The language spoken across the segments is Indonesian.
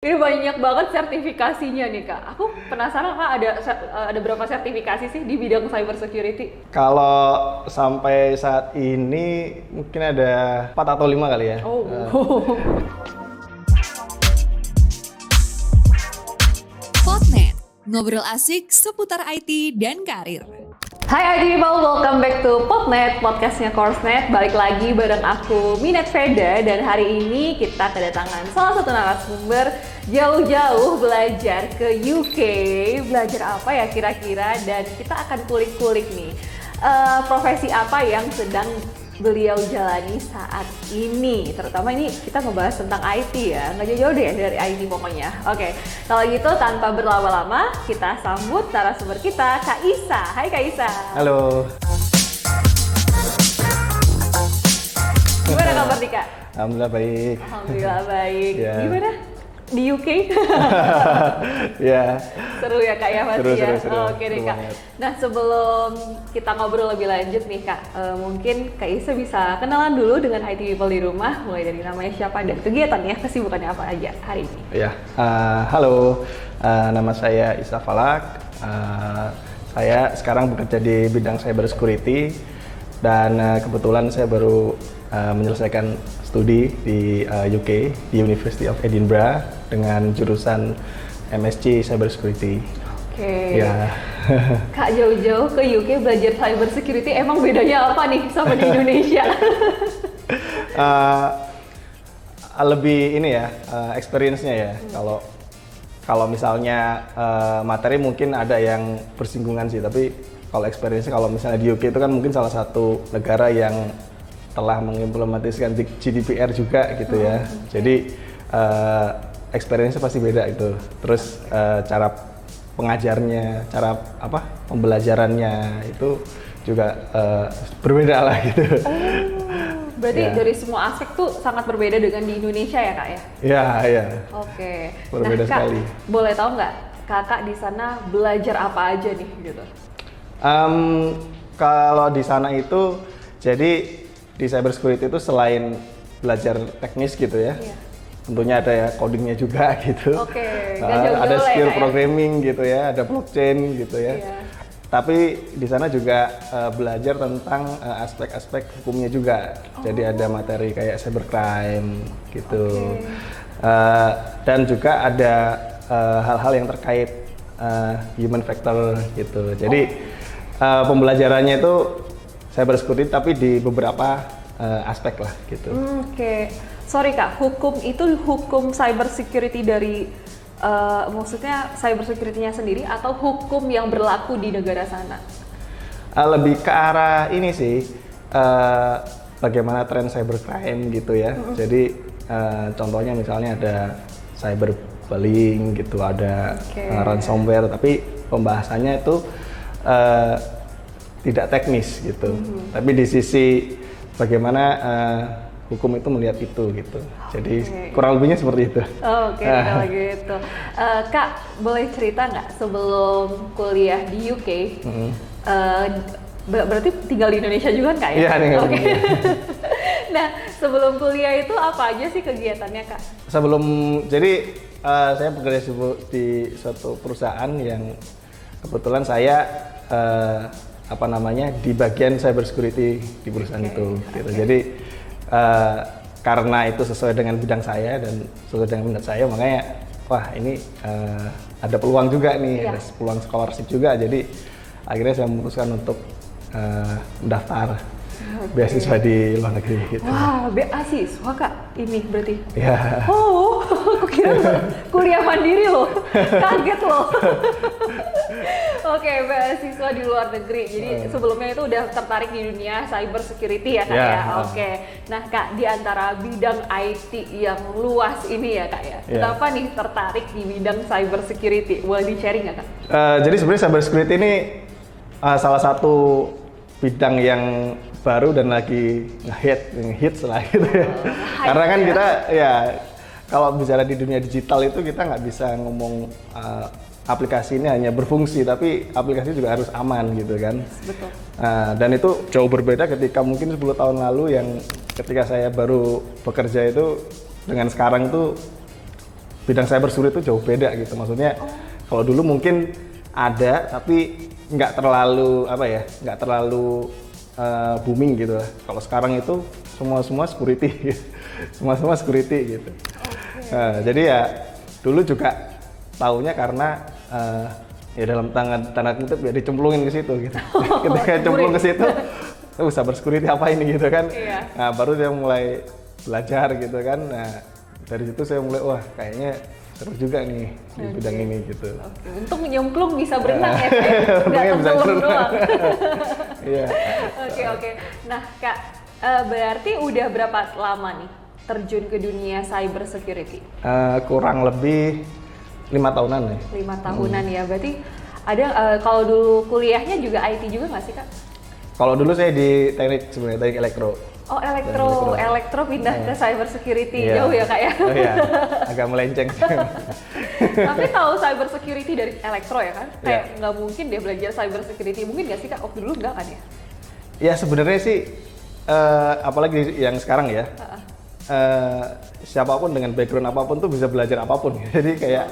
Ini banyak banget sertifikasinya nih Kak. Aku penasaran Kak, ada berapa sertifikasi sih di bidang cyber security? Kalau sampai saat ini mungkin ada 4 atau 5 kali ya. Oh. Podnet, ngobrol asik seputar IT dan karir. Hai IT people, welcome back to Podnet, podcastnya Coursenet. Balik lagi bareng aku, Minet Veda, dan hari ini kita kedatangan salah satu narasumber jauh-jauh belajar ke UK. Belajar apa ya kira-kira, dan kita akan kulik-kulik nih profesi apa yang sedang beliau jalani saat ini. Terutama ini kita ngebahas tentang IT ya, nggak jauh-jauh deh dari IT pokoknya. Oke, kalau gitu tanpa berlama-lama kita sambut narasumber kita, Kak Isa. Hai Kak Isa. Halo. Gimana kabar nih Kak? Alhamdulillah baik. Alhamdulillah baik. Ya. Gimana? Di UK? Ya. Seru ya Kak ya pasti ya? Seru. Oke deh Seru Kak. banget. Nah sebelum kita ngobrol lebih lanjut nih Kak, mungkin Kak Isa bisa kenalan dulu dengan IT people di rumah, mulai dari namanya siapa dan kegiatannya, kesibukannya apa aja hari ini. Ya. Halo. Nama saya Isa Falak. Saya sekarang bekerja di bidang cyber security dan kebetulan saya baru menyelesaikan studi di UK di University of Edinburgh dengan jurusan MSc Cyber Security. Oke. Ya. Kak jauh-jauh ke UK belajar cyber security, emang bedanya apa nih sama di Indonesia? Lebih ini ya, experience-nya ya. Kalau misalnya materi mungkin ada yang bersinggungan sih, tapi kalau experience-nya, kalau misalnya di UK itu kan mungkin salah satu negara yang telah mengimplementasikan GDPR juga gitu ya. Jadi experience-nya pasti beda itu. Terus cara pengajarnya, cara pembelajarannya itu juga berbeda lah gitu. Berarti Ya. dari semua aspek tuh sangat berbeda dengan di Indonesia ya Kak ya? Iya. Oke. Berbeda Nah Kak, sekali. boleh tahu nggak Kakak di sana belajar apa aja nih gitu? Kalau di sana itu, jadi di cyber security itu selain belajar teknis gitu ya, Iya. tentunya ada ya codingnya juga gitu. Oke, nggak jauh-jauh Ada lah ya, skill Kak ya? programming gitu ya, ada blockchain gitu ya. Iya. Tapi di sana juga belajar tentang aspek-aspek hukumnya juga. Jadi ada materi kayak cybercrime gitu. Oke. Dan juga ada hal-hal yang terkait human factor gitu. Jadi pembelajarannya itu cyber security tapi di beberapa aspek lah gitu. Oke. Sorry Kak, hukum itu hukum cyber security dari maksudnya cyber security-nya sendiri atau hukum yang berlaku di negara sana? Lebih ke arah ini sih, bagaimana tren cybercrime gitu ya. Jadi contohnya misalnya ada cyberbullying gitu, ada ransomware, tapi pembahasannya itu tidak teknis gitu. Tapi di sisi bagaimana hukum itu melihat itu gitu. Jadi kurang lebihnya seperti itu. Oke, kalau gitu. Kak, boleh cerita nggak sebelum kuliah di UK? Berarti tinggal di Indonesia juga kan Kak ya? Iya, tinggal di Oke. Indonesia. Nah, sebelum kuliah itu apa aja sih kegiatannya Kak? Jadi saya bekerja di suatu perusahaan yang kebetulan saya di bagian cyber security di perusahaan itu. Gitu. Jadi karena itu sesuai dengan bidang saya dan sesuai dengan minat saya, makanya wah ini ada peluang juga nih, ada peluang scholarship juga. Jadi akhirnya saya memutuskan untuk mendaftar beasiswa di luar negeri gitu. Wah, beasiswa Kak ini berarti? Ya. Oh, aku kira kuliah mandiri loh, kaget loh. Oke, beasiswa di luar negeri. Jadi sebelumnya itu udah tertarik di dunia cyber security ya Kak Ya. ya? Oke. Nah Kak, di antara bidang IT yang luas ini ya Kak ya, kenapa nih tertarik di bidang cyber security? Boleh di-sharing nggak Kak? Jadi sebenarnya cyber security ini salah satu bidang yang baru dan lagi ngehits lah gitu ya. Karena kan kita ya kalau bicara di dunia digital itu kita nggak bisa ngomong aplikasi ini hanya berfungsi, tapi aplikasi juga harus aman gitu kan. Betul. Dan itu jauh berbeda ketika mungkin 10 tahun lalu yang ketika saya baru bekerja itu dengan sekarang tuh bidang cyber security itu jauh beda gitu. Maksudnya kalau dulu mungkin ada tapi nggak terlalu nggak terlalu booming gitu. Kalau sekarang itu semua security, semua security gitu. Jadi ya dulu juga taunya karena ya dalam tanda kutip ya dicemplungin ke situ gitu. Ketika cemplung ke situ, cyber security apa ini gitu kan. Nah baru saya mulai belajar gitu kan. Nah dari situ saya mulai wah kayaknya seru juga nih di bidang ini gitu. Untuk nyemplung bisa berenang ya, nggak tenggelam doang. Iya. Oke. Nah Kak, berarti udah berapa lama nih terjun ke dunia cyber security? Kurang lebih 5 tahunan ya. 5 tahunan ya, berarti ada kalau dulu kuliahnya juga IT juga nggak sih Kak? Kalau dulu saya di teknik elektro. Oh elektro pindah ke cyber security, Iya. jauh ya Kak ya? Oh iya, agak melenceng. Tapi tahu cyber security dari elektro ya kan? Kayak Iya. nggak mungkin dia belajar cyber security, mungkin nggak sih Kak? Waktu dulu nggak kan ya? Ya sebenarnya sih, apalagi yang sekarang ya, siapapun dengan background apapun tuh bisa belajar apapun. Jadi kayak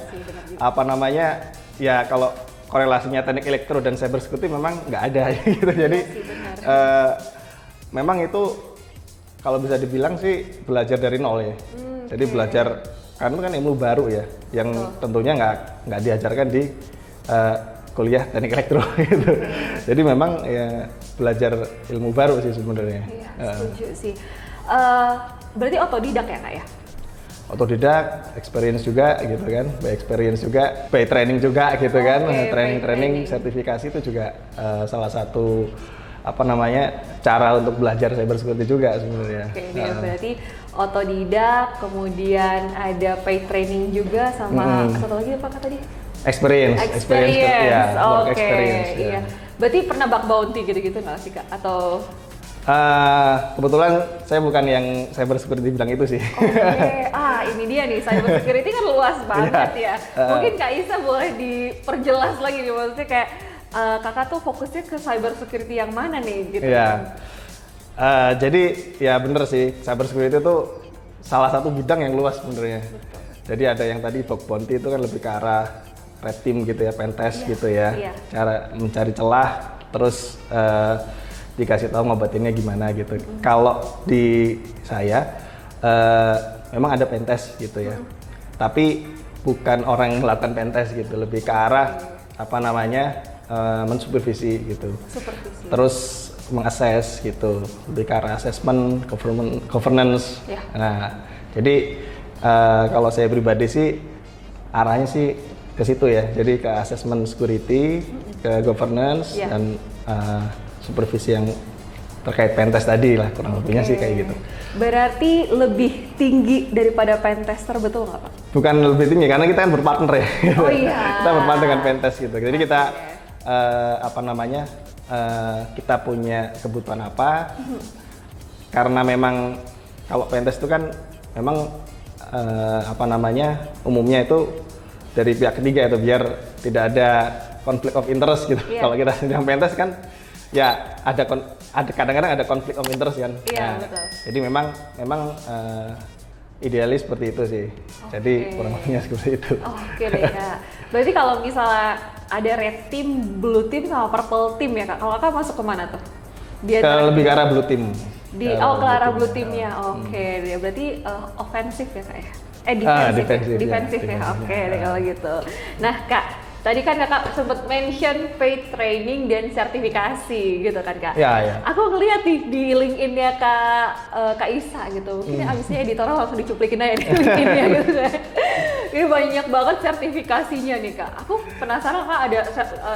ya kalau korelasinya teknik elektro dan cyber security memang nggak ada gitu. Jadi memang itu kalau bisa dibilang sih belajar dari nol ya. Jadi belajar karena itu kan ilmu baru ya, yang tentunya nggak diajarkan di kuliah teknik elektro gitu. Jadi memang ya belajar ilmu baru sih sebenarnya. Iya, setuju sih. Berarti otodidak ya Kak ya? Otodidak, experience juga gitu kan, by experience juga, by training juga gitu kan, training, sertifikasi itu juga salah satu cara untuk belajar cyber security juga sebenarnya. Dia berarti otodidak, kemudian ada paid training juga sama satu lagi apa Kak tadi? Experience ya, work experience. Iya. Berarti pernah bug bounty gitu-gitu nggak sih Kak? Atau kebetulan saya bukan yang cyber security bidang itu sih. Ini dia nih, cyber security kan luas banget ya. Mungkin Kak Isa boleh diperjelas lagi nih, maksudnya kayak kakak tuh fokusnya ke cyber security yang mana nih gitu. Iya. Jadi ya bener sih, cyber security itu salah satu bidang yang luas sebenarnya. Jadi ada yang tadi bug bounty itu kan lebih ke arah red team gitu ya, pentest gitu ya. Cara mencari celah, terus dikasih tahu ngobatinnya gimana gitu. Kalau di saya memang ada pentest gitu ya. Tapi bukan orang yang melakukan pentest gitu, lebih ke arah mensupervisi gitu. Terus mengakses gitu, lebih ke arah assessment, governance. Nah, jadi kalau saya pribadi sih arahnya sih ke situ ya. Jadi ke assessment security, ke governance dan supervisi yang terkait pentest tadi lah, kurang lebihnya sih kayak gitu. Berarti lebih tinggi daripada pentester, betul nggak Pak? Bukan lebih tinggi, karena kita kan berpartner ya. Oh iya. Kita berpartner dengan pentest gitu. Jadi kita kita punya kebutuhan apa? Karena memang kalau pentest itu kan memang umumnya itu dari pihak ketiga itu biar tidak ada konflik of interest gitu. Kalau kita sedang pentest kan ya ada kadang-kadang ada konflik of interest kan. Betul. Jadi memang idealis seperti itu sih. Jadi kurang lebihnya seperti itu. Oke deh Kak. Berarti kalau misalnya ada red team, blue team sama purple team ya Kak. Kalau Kak masuk kemana tuh? Lebih ke arah blue team. Ke arah blue teamnya. Oke, dia berarti ofensif ya Kak ya? Defensif ya. Oke deh kalau gitu. Nah Kak, tadi kan Kakak sempat mention paid training dan sertifikasi gitu kan Kak? Iya. Aku ngeliat nih di LinkedIn-nya Kak Isa gitu. Mungkin abisnya editornya langsung dicuplikin aja di LinkedIn-nya gitu kan. Ini banyak banget sertifikasinya nih Kak. Aku penasaran Kak,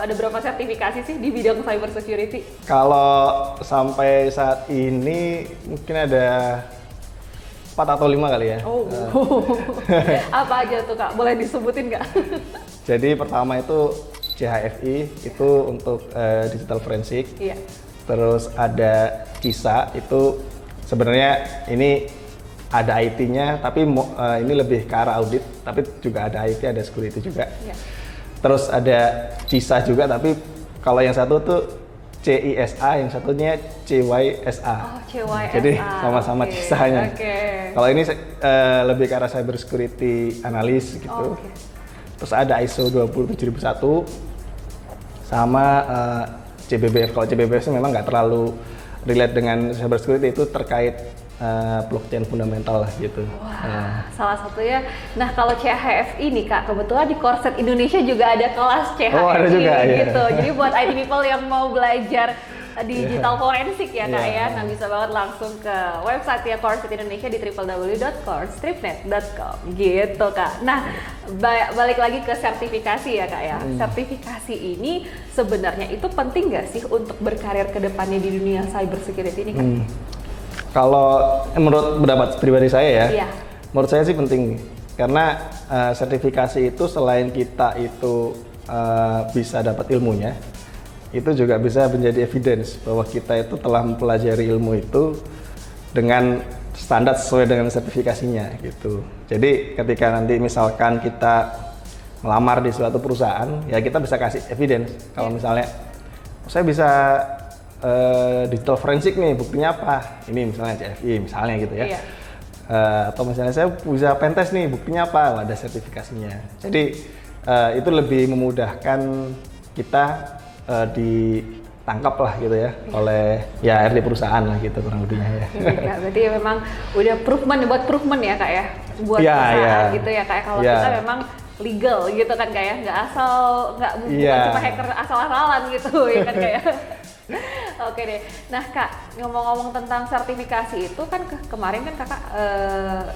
ada berapa sertifikasi sih di bidang cyber security? Kalau sampai saat ini mungkin ada 4 atau 5 kali ya. Apa aja tuh Kak? Boleh disebutin nggak? Jadi pertama itu CHFI, itu untuk digital forensik. Iya. Terus ada KISA, itu sebenarnya ini ada IT-nya, tapi ini lebih ke arah audit, tapi juga ada IT, ada security juga. Iya. Terus ada CISA juga, tapi kalau yang satu tuh CISA, yang satunya CYSA. Oh, CYSA. Jadi sama-sama CISA-nya. Oke. Kalau ini lebih ke arah cyber security analis gitu. Oh, oke. Terus ada ISO 27001 sama CBBF. Kalau CBBF sih memang nggak terlalu relate dengan cyber security, itu terkait blockchain fundamental lah gitu. Wah, salah satunya. Nah, kalau CHFI nih Kak, kebetulan di Coursenet Indonesia juga ada kelas CHFI. Oh, ada juga, gitu. iya. Jadi buat IT people yang mau belajar digital forensik ya Kak Yeah. ya. Nah, bisa banget langsung ke website ya Coursenet Indonesia di www.coursenet.com gitu Kak. Nah, balik lagi ke sertifikasi ya Kak ya. Sertifikasi ini sebenarnya itu penting nggak sih untuk berkarir ke depannya di dunia cyber security ini Kak? Kalau menurut pendapat pribadi saya ya, Iya. menurut saya sih penting, karena sertifikasi itu selain kita itu bisa dapat ilmunya, itu juga bisa menjadi evidence bahwa kita itu telah mempelajari ilmu itu dengan standar sesuai dengan sertifikasinya gitu. Jadi ketika nanti misalkan kita melamar di suatu perusahaan, ya kita bisa kasih evidence. Kalau misalnya saya bisa digital forensik nih, buktinya apa? Ini misalnya CFI misalnya gitu ya. Iya. Atau misalnya saya bisa pentest nih, buktinya apa? Ada sertifikasinya. Jadi itu lebih memudahkan kita ditangkap lah gitu ya oleh ya RD perusahaan lah gitu kurang lebihnya ya. Iya, berarti ya memang udah proven ya Kak ya, buat Iya, perusahaan iya. gitu ya Kak. Kalau Iya. kita memang legal gitu kan Kak ya, nggak bukan Iya. cuma hacker asal-asalan gitu ya kan Kak ya. Oke deh. Nah Kak, ngomong-ngomong tentang sertifikasi itu kan kemarin kan Kakak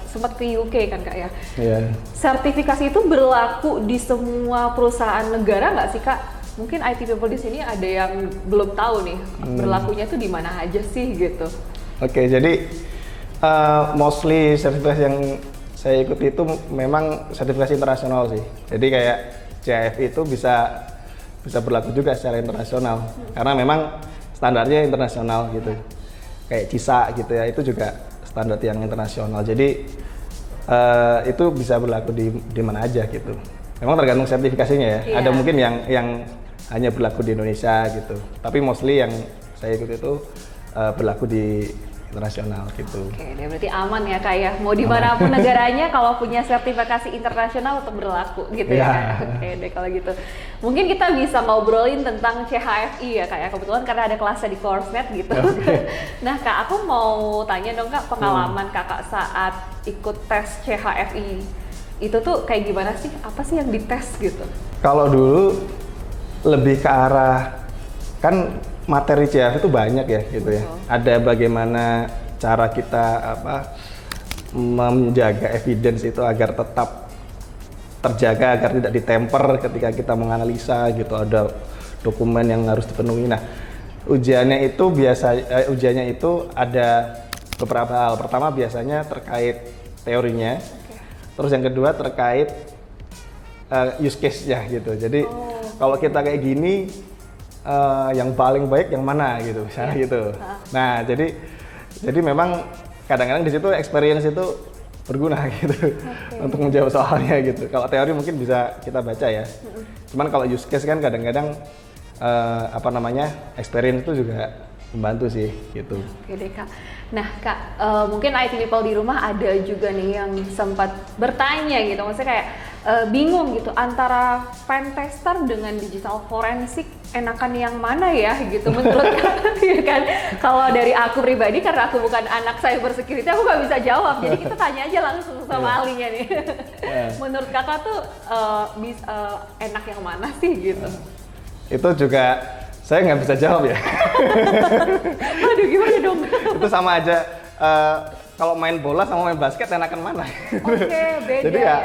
sempat ke UK kan Kak ya. Iya. Sertifikasi itu berlaku di semua perusahaan negara nggak sih Kak? Mungkin IT people di sini ada yang belum tahu nih berlakunya tuh di mana aja sih gitu. Oke, jadi mostly sertifikasi yang saya ikuti itu memang sertifikasi internasional sih. Jadi kayak CIF itu bisa berlaku juga secara internasional karena memang standarnya internasional gitu. Kayak CISA gitu ya, itu juga standar yang internasional. Jadi itu bisa berlaku di mana aja gitu. Memang tergantung sertifikasinya ya. Iya. Ada mungkin yang hanya berlaku di Indonesia gitu. Tapi mostly yang saya ikuti itu berlaku di internasional gitu. Oke, deh, berarti aman ya Kak ya. Mau dimanapun negaranya kalau punya sertifikasi internasional tetap berlaku gitu ya Kak. Oke deh kalau gitu. Mungkin kita bisa ngobrolin tentang CHFI ya Kak ya. Kebetulan karena ada kelasnya di Coursenet gitu. Nah Kak, aku mau tanya dong Kak, pengalaman Kakak saat ikut tes CHFI itu tuh kayak gimana sih? Apa sih yang dites gitu? Kalau dulu lebih ke arah kan materi CF itu banyak ya gitu ya. Ada bagaimana cara kita menjaga evidence itu agar tetap terjaga, agar tidak ditemper ketika kita menganalisa gitu. Ada dokumen yang harus dipenuhi. Nah, ujiannya itu ada beberapa hal. Pertama biasanya terkait teorinya. Terus yang kedua terkait use case-nya gitu. Jadi kalau kita kayak gini yang paling baik yang mana gitu misalnya gitu. Nah, jadi memang kadang-kadang di situ experience itu berguna gitu untuk menjawab soalnya gitu. Kalau teori mungkin bisa kita baca ya. Cuman kalau use case kan kadang-kadang experience itu juga membantu sih gitu. Oke deh Kak. Nah Kak, mungkin IT people di rumah ada juga nih yang sempat bertanya gitu, maksudnya kayak bingung gitu antara pen tester dengan digital forensik enakan yang mana ya gitu menurut Kak ya kan? Kalau dari aku pribadi karena aku bukan anak cyber security aku nggak bisa jawab, jadi kita tanya aja langsung sama ahlinya nih. Menurut Kakak tuh enak yang mana sih gitu? Itu juga saya nggak bisa jawab ya. Aduh gimana dong? Itu sama aja kalau main bola sama main basket enakan mana? Oke, beda. Jadi ya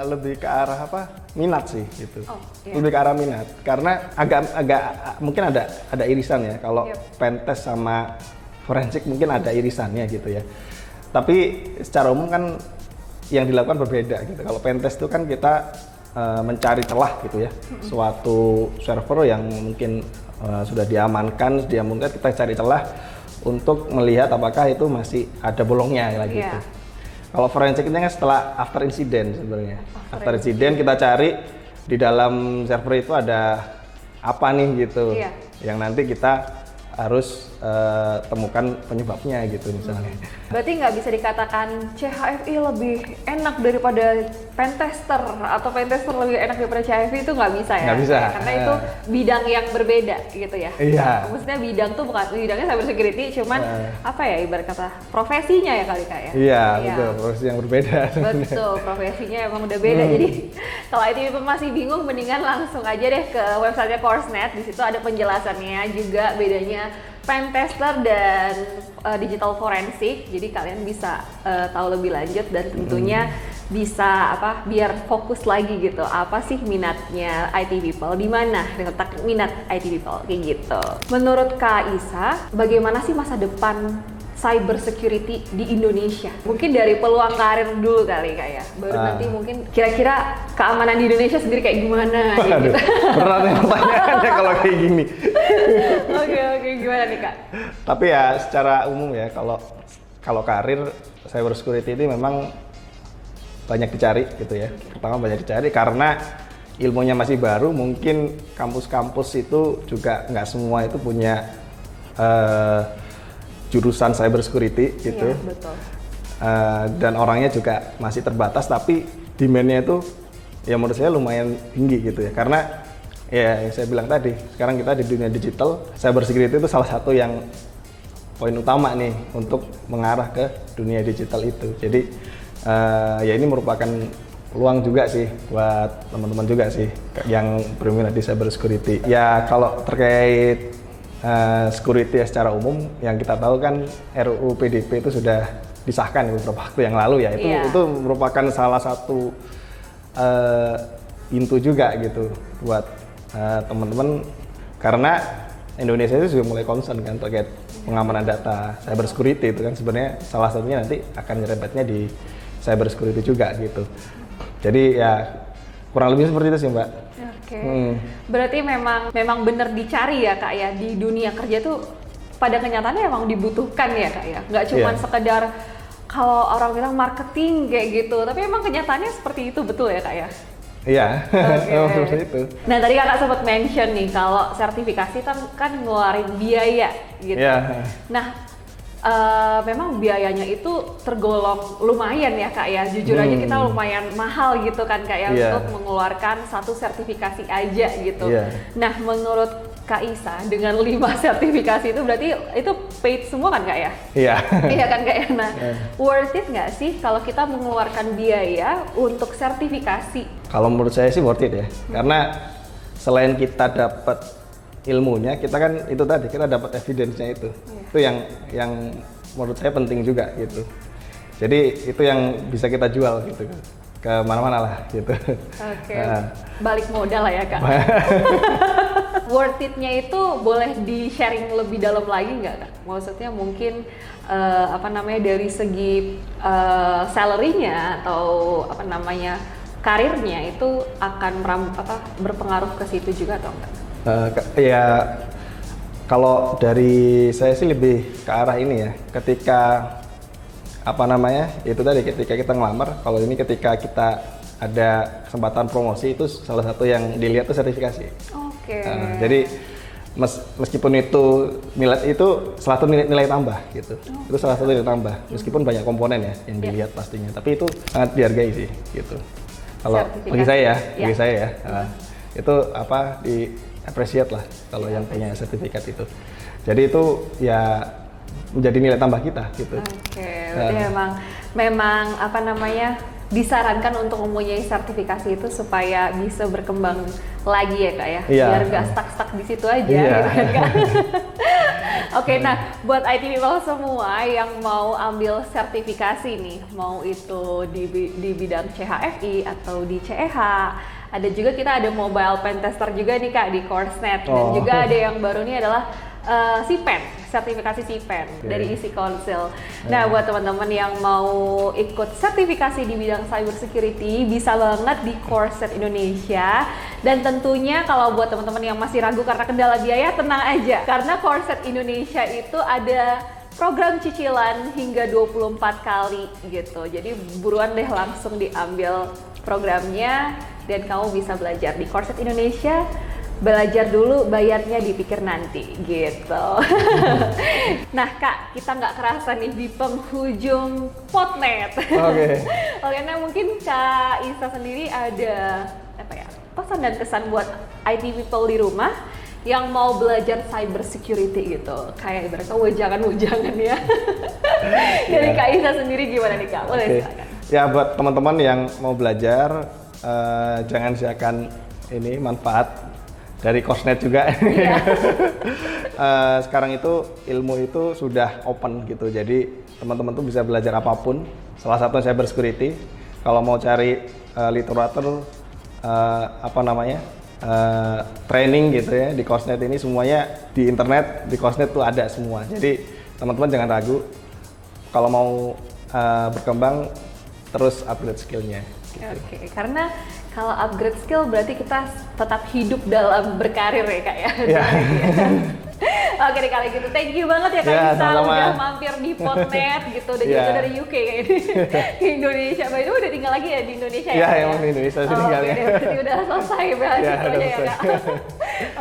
lebih ke arah minat sih gitu. Iya. Lebih ke arah minat karena agak mungkin ada irisan ya. Kalau pentest sama forensik mungkin ada irisannya gitu ya. Tapi secara umum kan yang dilakukan berbeda gitu. Kalau pentest itu kan kita mencari celah gitu ya, suatu server yang mungkin sudah diamankan, kita cari celah untuk melihat apakah itu masih ada bolongnya lagi gitu. Kalau forensik ini kan setelah after incident sebenarnya. After incident kita cari di dalam server itu ada apa nih gitu. Iya. Yang nanti kita harus temukan penyebabnya gitu misalnya. Berarti nggak bisa dikatakan CHFI lebih enak daripada pentester atau pentester lebih enak daripada CHFI, itu nggak bisa ya? Nggak bisa. Karena itu bidang yang berbeda gitu ya? Iya. Maksudnya bidang tuh bukan, bidangnya cyber security, cuman apa ya, ibarat kata profesinya ya kali Kak ya? Iya, betul, profesi yang berbeda. Betul, profesinya emang udah beda. Jadi kalau IT people masih bingung, mendingan langsung aja deh ke websitenya Course.net. Di situ ada penjelasannya juga bedanya pentester dan digital forensik. Jadi kalian bisa tahu lebih lanjut dan tentunya bisa biar fokus lagi gitu. Apa sih minatnya IT people? Di mana letak minat IT people kayak gitu. Menurut Kak Isa, bagaimana sih masa depan cyber security di Indonesia? Mungkin dari peluang karir dulu kali Kak ya. Baru nanti mungkin kira-kira keamanan di Indonesia sendiri kayak gimana gitu. Berat ya pertanyaannya kalau kayak gini. Oke, gimana nih Kak? Tapi ya secara umum ya, kalau karir cyber security ini memang banyak dicari gitu ya. Pertama banyak dicari karena ilmunya masih baru, mungkin kampus-kampus itu juga nggak semua itu punya jurusan cyber security gitu. Iya, betul. Dan orangnya juga masih terbatas, tapi demand-nya itu ya menurut saya lumayan tinggi gitu ya. Karena ya yang saya bilang tadi, sekarang kita di dunia digital, cyber security itu salah satu yang poin utama nih untuk mengarah ke dunia digital itu. Jadi ya ini merupakan peluang juga sih buat teman-teman juga sih yang berminat di cyber security. Ya kalau terkait security ya secara umum, yang kita tahu kan RUU PDP itu sudah disahkan beberapa waktu yang lalu ya. Itu merupakan salah satu pintu juga gitu buat teman-teman, karena Indonesia itu sudah mulai concern kan terkait pengamanan data cyber security. Itu kan sebenarnya salah satunya nanti akan nyerempetnya di cyber security juga gitu. Jadi ya kurang lebih seperti itu sih Mbak. Oke. Berarti memang benar dicari ya Kak ya, di dunia kerja tuh pada kenyataannya emang dibutuhkan ya Kak ya. Nggak cuma sekedar kalau orang bilang marketing kayak gitu, tapi emang kenyataannya seperti itu, betul ya Kak ya? Iya, seperti itu. Nah tadi Kakak sempat mention nih kalau sertifikasi kan ngeluarin biaya gitu. Iya. Nah memang biayanya itu tergolong lumayan ya Kak ya. Jujur aja kita lumayan mahal gitu kan Kak ya, untuk mengeluarkan satu sertifikasi aja gitu. Nah menurut Kak Isa, dengan 5 sertifikasi itu berarti itu paid semua kan Kak ya? Iya. Iya kan Kak ya? Nah worth it nggak sih kalau kita mengeluarkan biaya untuk sertifikasi? Kalau menurut saya sih worth it ya, karena selain kita dapat ilmunya, kita kan itu tadi kita dapat evidence-nya itu. Itu yang menurut saya penting juga gitu. Jadi itu yang bisa kita jual gitu ke mana-mana lah gitu. Oke. Balik modal lah ya Kak. Worth it-nya itu boleh di-sharing lebih dalam lagi nggak Kak? Maksudnya mungkin dari segi salary-nya atau karirnya itu akan berpengaruh ke situ juga atau enggak? Ya kalau dari saya sih lebih ke arah ini ya, ketika itu tadi ketika kita ngelamar, kalau ini ketika kita ada kesempatan promosi, itu salah satu yang dilihat tuh sertifikasi. Oke. Jadi meskipun itu nilai itu salah satu nilai tambah gitu. Itu salah satu nilai tambah, meskipun banyak komponen ya yang dilihat pastinya, tapi itu sangat dihargai sih gitu. Kalau bagi saya ya, itu di appreciate lah kalau yang punya sertifikat itu. Jadi itu ya menjadi nilai tambah kita gitu. Oke, berarti memang disarankan untuk mempunyai sertifikasi itu supaya bisa berkembang lagi ya Kak ya, biar gak stuck di situ aja gitu kan Kak. Oke, nah buat IT people semua yang mau ambil sertifikasi nih, mau itu di bidang CHFI atau di CEH, ada juga kita ada mobile pentester juga nih Kak di Course.net, dan juga ada yang baru nih adalah CPEN, sertifikasi CPEN dari Easy Council. Nah, buat teman-teman yang mau ikut sertifikasi di bidang cyber security, bisa banget di Course.net Indonesia. Dan tentunya kalau buat teman-teman yang masih ragu karena kendala biaya, tenang aja, karena Course.net Indonesia itu ada program cicilan hingga 24 kali gitu. Jadi buruan deh langsung diambil programnya dan kamu bisa belajar di Course.net Indonesia belajar dulu, bayarnya dipikir nanti gitu. Nah Kak, kita nggak kerasa nih di penghujung Potnet. Oke. Oke, nah mungkin Kak Isa sendiri ada apa ya, pesan dan kesan buat IT people di rumah yang mau belajar cyber security gitu, kayak ibaratnya wejangan ya. Dari Kak Isa sendiri gimana nih Kak? Boleh silakan. Ya buat teman-teman yang mau belajar, jangan siakan ini manfaat dari Coursenet juga. Iya. Sekarang itu ilmu itu sudah open gitu, jadi teman-teman tuh bisa belajar apapun. Salah satunya cyber security. Kalau mau cari literatur training gitu ya di Coursenet ini, semuanya di internet, di Coursenet tuh ada semua. Jadi teman-teman jangan ragu kalau mau berkembang, terus upgrade skillnya. Gitu. Oke, karena kalau upgrade skill berarti kita tetap hidup dalam berkarir ya Kak ya. Ya. Oke deh kalau gitu, thank you banget ya Kak Ya, Isa sama-sama. udah mampir di Potnet gitu, dan Ya. juga dari UK kayak ini di Indonesia. By the way udah tinggal lagi ya di Indonesia ya? Ya, Kak, emang di Indonesia sih tinggalnya. Oke deh, berarti udah selesai beasiswanya udah ya Kak.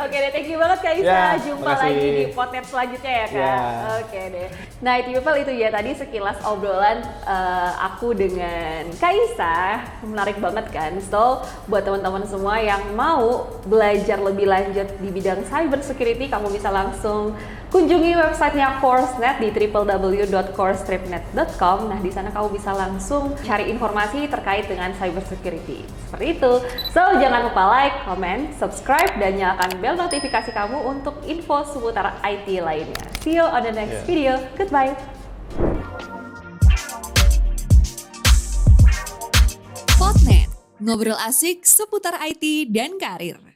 Oke deh, thank you banget Kak Isa. Ya, Jumpa makasih. lagi di Potnet selanjutnya ya Kak. Ya. Oke deh. Nah IT people itu ya tadi sekilas obrolan aku dengan Kak Isa, menarik banget kan. So buat teman-teman semua yang mau belajar lebih lanjut di bidang cyber security, kamu bisa langsung kunjungi websitenya Coursenet di www.coursetripnet.com. Nah di sana kamu bisa langsung cari informasi terkait dengan cyber security. Seperti itu. So jangan lupa like, comment, subscribe, dan nyalakan bel notifikasi kamu untuk info seputar IT lainnya. See you on the next video. Goodbye. Potnet, ngobrol asik seputar IT dan karir.